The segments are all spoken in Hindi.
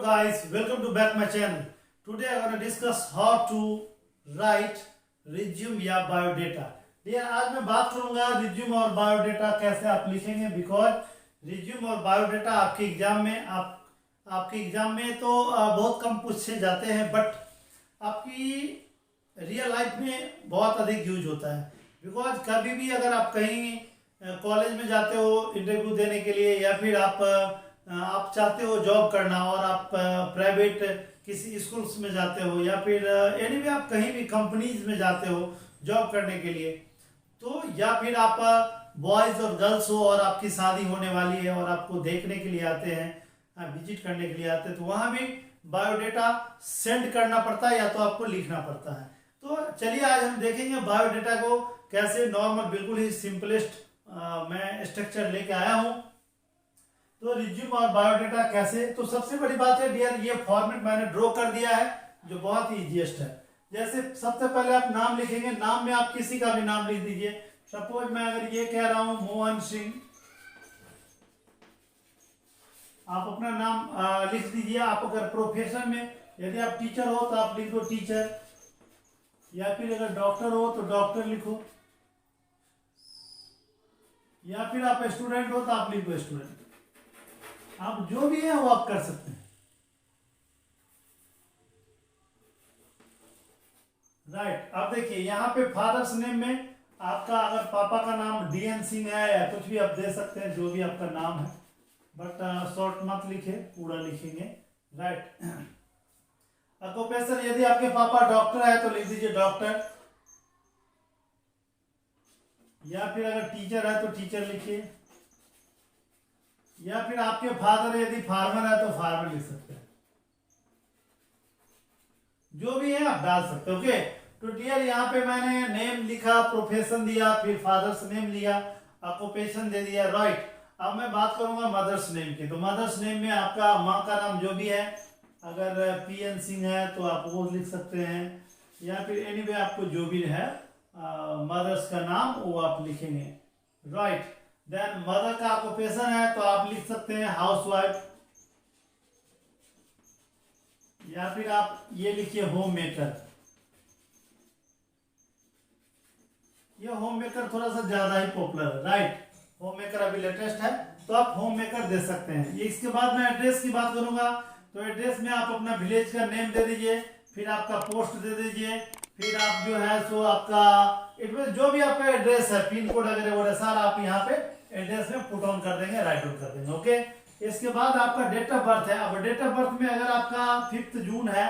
guys, welcome to back my channel. Today I'm going to discuss how to write resume या बायोडेटा. ये आज मैं बात करूंगा रिज्यूम और बायोडेटा कैसे आप लिखेंगे, बिकॉज रिज्यूम और बायोडेटा आपके एग्जाम में तो बहुत कम पूछे जाते हैं, बट आपकी रियल लाइफ में बहुत अधिक यूज होता है. बिकॉज कभी भी अगर आप कहीं कॉलेज में जाते हो इंटरव्यू देने के लिए, या फिर आप चाहते हो जॉब करना और आप प्राइवेट किसी स्कूल्स में जाते हो, या फिर एनीवे आप कहीं भी कंपनीज में जाते हो जॉब करने के लिए, तो या फिर आप बॉयज़ और गर्ल्स हो और आपकी शादी होने वाली है और आपको देखने के लिए आते हैं, विजिट करने के लिए आते हैं, तो वहाँ भी बायोडेटा सेंड करना पड़ता है या तो आपको लिखना पड़ता है. तो चलिए आज हम देखेंगे बायोडेटा को कैसे नॉर्मल बिल्कुल ही सिंपलेस्ट मैं स्ट्रक्चर लेके आया हूँ. तो रिज्यूम और बायोडेटा कैसे, तो सबसे बड़ी बात है डियर, ये फॉर्मेट मैंने ड्रॉ कर दिया है जो बहुत ही इजीएस्ट है. जैसे सबसे पहले आप नाम लिखेंगे, नाम में आप किसी का भी नाम लिख दीजिए. सपोज मैं अगर ये कह रहा हूं मोहन सिंह, आप अपना नाम लिख दीजिए. आप अगर प्रोफेशन में यदि आप टीचर हो तो आप लिख दो टीचर, या फिर अगर डॉक्टर हो तो डॉक्टर लिखो, या फिर आप स्टूडेंट हो तो आप लिख दो स्टूडेंट. आप जो भी है वो आप कर सकते हैं. राइट. अब देखिए यहाँ पे फादर्स नेम में आपका अगर पापा का नाम डीएन सिंह है या कुछ भी आप दे सकते हैं, जो भी आपका नाम है, बट शॉर्ट मत लिखे, पूरा लिखेंगे. राइट. ऑक्यूपेशन यदि आपके पापा डॉक्टर है तो लिख दीजिए डॉक्टर, या फिर अगर टीचर है तो टीचर लिखिए, या फिर आपके फादर यदि फार्मर है तो फार्मर लिख सकते हैं. जो भी है आप डाल सकते हो. ओके. तो डियर यहाँ पे मैंने नेम लिखा, प्रोफेशन दिया, फिर फादर्स नेम लिया, ऑक्यूपेशन दे दिया. राइट. अब मैं बात करूंगा मदर्स नेम की. तो मदर्स नेम में आपका माँ का नाम जो भी है, अगर पीएन सिंह है तो आप वो लिख सकते हैं, या फिर एनीवे आपको जो भी है मदर्स का नाम वो आप लिखेंगे. राइट. देन मदर का ऑक्यूपेशन है तो आप लिख सकते हैं हाउसवाइफ, या फिर आप ये लिखिए होम मेकर. ये होम मेकर थोड़ा सा ज्यादा ही पॉपुलर है. राइट. होम मेकर अभी लेटेस्ट है तो आप होम मेकर दे सकते हैं. ये इसके बाद मैं एड्रेस की बात करूंगा. तो एड्रेस में आप अपना विलेज का नेम दे दीजिए, फिर आपका पोस्ट दे दीजिए, फिर आप जो है सो आपका एड्रेस, जो भी आपका एड्रेस है, पिन कोड वगैरह सारा आप यहाँ पे एड्रेस में पुट ऑन कर देंगे, राइट ऑन कर देंगे. ओके. इसके बाद आपका डेट ऑफ बर्थ है. अब डेट ऑफ बर्थ में अगर आपका 5 जून है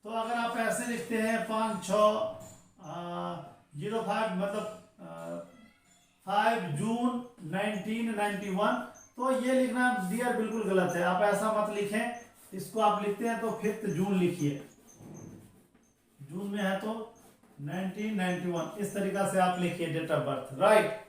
तो अगर आप ऐसे लिखते हैं 5605 मतलब 5 जून 1991, तो ये लिखना डियर बिल्कुल गलत है. आप ऐसा मत लिखें. इसको आप लिखते हैं तो 5 जून लिखिए, जून में है तो 1991, इस तरीका से आप लिखिए डेट ऑफ बर्थ. राइट.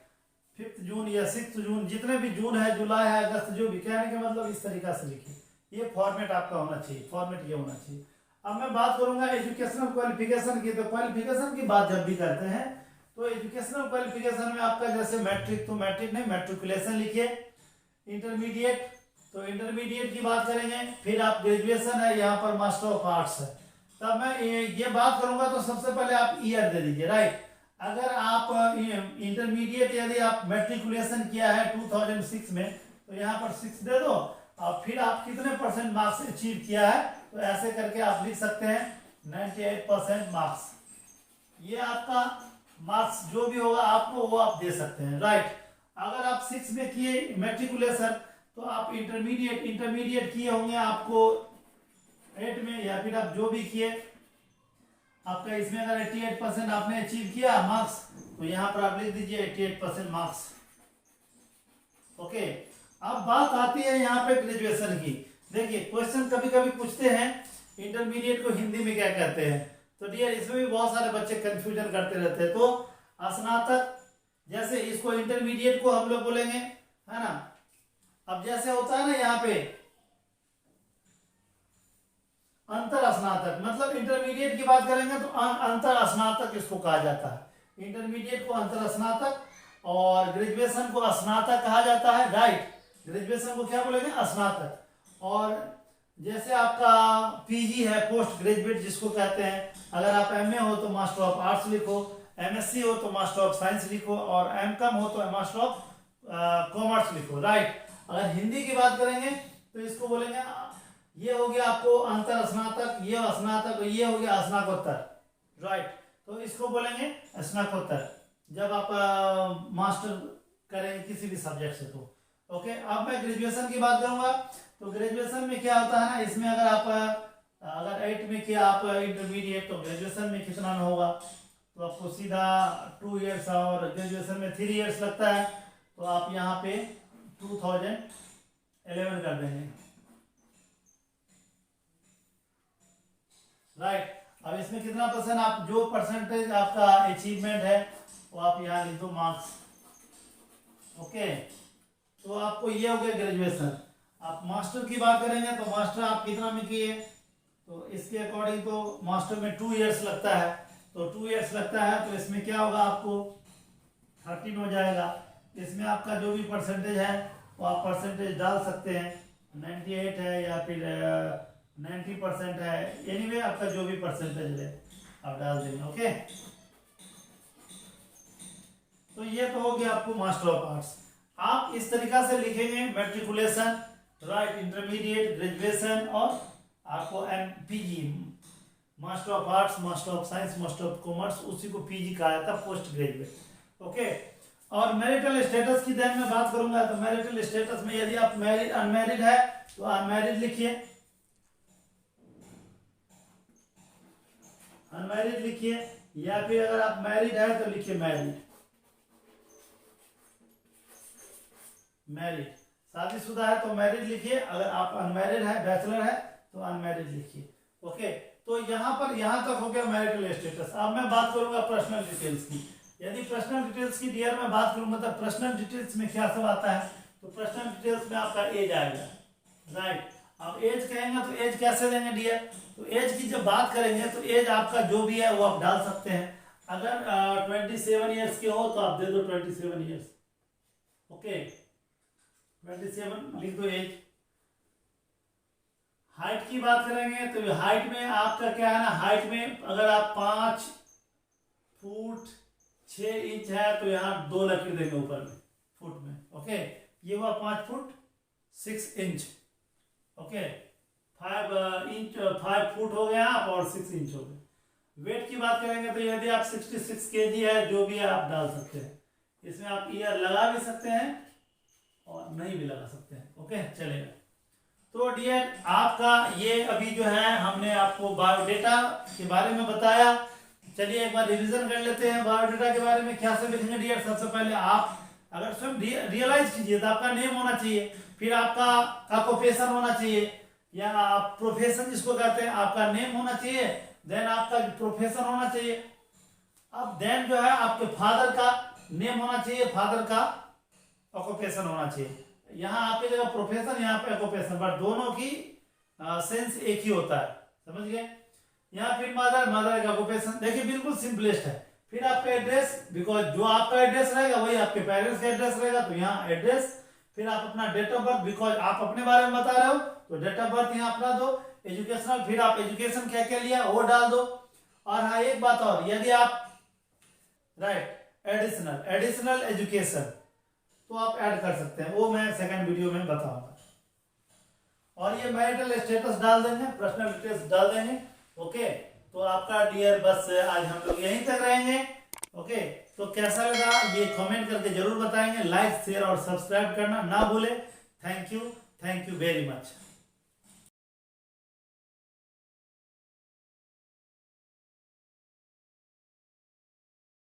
5 जून या 6 जून, जितने भी जून है, जुलाई है, अगस्त, जो भी कहने के मतलब इस तरीका से लिखिए. ये फॉर्मेट आपका होना चाहिए, फॉर्मेट ये होना चाहिए. अब मैं बात करूंगा एजुकेशनल क्वालिफिकेशन की. तो क्वालिफिकेशन की बात जब भी करते हैं तो एजुकेशनल क्वालिफिकेशन में आपका जैसे मैट्रिक, तो मैट्रिक नहीं मैट्रिकुलेशन लिखिए. इंटरमीडिएट, तो इंटरमीडिएट की बात करेंगे. फिर आप ग्रेजुएशन है, यहाँ पर मास्टर ऑफ आर्ट्स है. तब मैं ये बात करूंगा तो सबसे पहले आप ईयर दे दीजिए. राइट. अगर आप इंटरमीडिएट यदि आप मैट्रिकुलेशन किया है 2006 में तो यहाँ पर 6 दे दो, और फिर आप कितने % मार्क्स अचीव किया है तो ऐसे करके आप लिख सकते हैं 98% मार्क्स. ये आपका मार्क्स जो भी होगा आपको वो आप दे सकते हैं. राइट. अगर आप 6 में किए मैट्रिकुलेशन तो आप इंटरमीडिएट किए होंगे आपको 8 में, या फिर आप जो भी किए आपका इसमें अगर 88% आपने अचीव किया मार्क्स तो यहाँ पर आप लिख दीजिए 88% मार्क्स. ओके. अब बात आती है यहाँ पे ग्रेजुएशन की. देखिए क्वेश्चन कभी कभी पूछते हैं इंटरमीडिएट को हिंदी में क्या कहते हैं. तो डियर इसमें भी बहुत सारे बच्चे कंफ्यूजन करते रहते हैं. तो स्नातक, जैसे इसको इंटरमीडिएट को हम लोग बोलेंगे, है ना. अब जैसे होता है ना यहाँ पे अंतर स्नातक, मतलब इंटरमीडिएट की बात करेंगे तो अंतर स्नातक इसको कहा जाता है. इंटरमीडिएट को अंतर स्नातक और ग्रेजुएशन को स्नातक कहा जाता है. राइट. ग्रेजुएशन को क्या बोलेंगे, स्नातक. और जैसे आपका पीजी है, पोस्ट ग्रेजुएट जिसको कहते हैं, अगर आप एमए हो तो मास्टर ऑफ आर्ट्स लिखो, एमएससी हो तो मास्टर ऑफ साइंस लिखो, और एमकॉम हो तो मास्टर ऑफ कॉमर्स लिखो, राइट। अगर हिंदी की बात करेंगे तो इसको बोलेंगे, ये हो गया आपको अंतर स्नातक, ये स्नातक, ये हो गया स्नातकोत्तर, राइट। तो इसको बोलेंगे स्नातकोत्तर जब आप मास्टर करेंगे किसी भी सब्जेक्ट से तो। ओके, अब मैं ग्रेजुएशन की बात करूंगा। तो ग्रेजुएशन में क्या होता है ना, इसमें अगर आप अगर 8 में किया आप इंटरमीडिएट, तो ग्रेजुएशन में कितना में होगा, तो आपको सीधा 2 इयर्स, और ग्रेजुएशन में 3 इयर्स लगता है, तो आप यहाँ पे 2011 कर देंगे, राइट। अब इसमें कितना परसेंट, आप जो परसेंटेज आपका अचीवमेंट है वो आप यहाँ लिख दो, मार्क्स। ओके, तो आपको ये हो गया ग्रेजुएशन। आप मास्टर की बात करेंगे तो मास्टर आप कितना में किए, तो इसके अकॉर्डिंग तो मास्टर में 2 इयर्स लगता है, तो 2 इयर्स लगता है, तो इसमें क्या होगा, आपको 13 हो जाएगा। इसमें आपका जो भी परसेंटेज है वो आप परसेंटेज डाल सकते हैं, 98 है या फिर 90% है, एनीवे आपका जो भी परसेंटेज है आप डाल देंगे। ओके, तो ये तो हो गया आपको मास्टर ऑफ आर्ट्स। आप इस तरीका से लिखेंगे, मैट्रिकुलेशन, राइट, इंटरमीडिएट, ग्रेजुएशन, और आपको MPG, master of arts, master of science, master of commerce, उसी को पीजी कहा जाता है, पोस्ट ग्रेजुएट। ओके, और मैरिटल स्टेटस की ध्यान में बात करूंगा, तो मैरिटल स्टेटस में यदि आप मैरिड अनमैरिड है तो अनमैरिड लिखिए, अनमैरिड लिखिए, या फिर अगर आप मैरिड है तो लिखिए मैरिड, मैरिड। शादीशुदा है तो मैरिड लिखिए, अगर आप अनमैरिड है, बैचलर है, तो अनमैरिड लिखिए। ओके, तो यहाँ पर यहाँ तक हो गया मैरिटल स्टेटस। अब मैं बात करूंगा पर्सनल डिटेल्स की। यदि पर्सनल डिटेल्स की डियर मैं बात करूंगा तो पर्सनल डिटेल्स में क्या सब आता है, तो पर्सनल डिटेल्स में आपका एज आएगा, राइट। अब एज कहेंगे तो एज कैसे देंगे डियर, तो एज की जब बात करेंगे तो एज आपका जो भी है वो आप डाल सकते हैं। अगर 27 ईयर्स के हो तो आप दे दो 27 ईयर्स। ओके, 27 लिख दो एज। हाइट की बात करेंगे तो हाइट में आपका क्या है ना, हाइट में अगर आप 5 फुट 6 इंच है तो यहाँ 2 लकीर देंगे ऊपर में, फुट में। ओके, ये हुआ 5 फुट 6 इंच। ओके, 5 फुट हो गया आप, और 6 इंच हो गए। वेट की बात करेंगे तो यदि आप 66 केजी है, जो भी है आप डाल सकते हैं। इसमें आप ईयर लगा भी सकते हैं और नहीं भी लगा सकते हैं। ओके, चलेगा। तो डियर आपका ये अभी जो है हमने आपको बायोडेटा के बारे में बताया। चलिए एक बार रिवीजन कर लेते हैं बायोडेटा के बारे में। क्या से लिखेंगे डियर, सबसे पहले आप अगर स्वयं रियलाइज कीजिए तो आपका नेम होना चाहिए, फिर आपका ऑक्यूपेशन होना चाहिए, या आप प्रोफेशन जिसको कहते हैं, आपका नेम होना चाहिए, देन आपका प्रोफेशन होना चाहिए। अब देन जो है आपके फादर का नेम होना चाहिए, फादर का ऑक्यूपेशन होना चाहिए। यहाँ आपकी जगह प्रोफेशन, यहाँ पे ऑक्यूपेशन, बट दोनों की सेंस एक ही होता है, समझ गए। यहाँ फिर मदर, मदर का ऑक्यूपेशन, देखिए बिल्कुल सिंपलेस्ट है। फिर आपका एड्रेस, बिकॉज जो आपका एड्रेस रहेगा वही आपके पेरेंट्स का एड्रेस रहेगा, तो यहाँ एड्रेस। फिर आप अपना डेट ऑफ बर्थ, बिकॉज आप अपने बारे में बता रहे हो तो डेट ऑफ बर्थ यहाँ अपना दो। एजुकेशनल, फिर आप एजुकेशन क्या क्या लिया वो डाल दो। और हाँ एक बात और, यदि आप राइट एडिशनल एजुकेशन तो आप ऐड कर सकते हैं, वो मैं सेकंड वीडियो में बताऊंगा। और ये मैरिटल स्टेटस डाल देंगे, पर्सनल डिटेल्स डाल देंगे। ओके, तो आपका डियर बस आज हम लोग यहीं तक रहेंगे। ओके, तो कैसा लगा ये कमेंट करके जरूर बताएंगे, लाइक शेयर और सब्सक्राइब करना ना भूले। Thank you very much.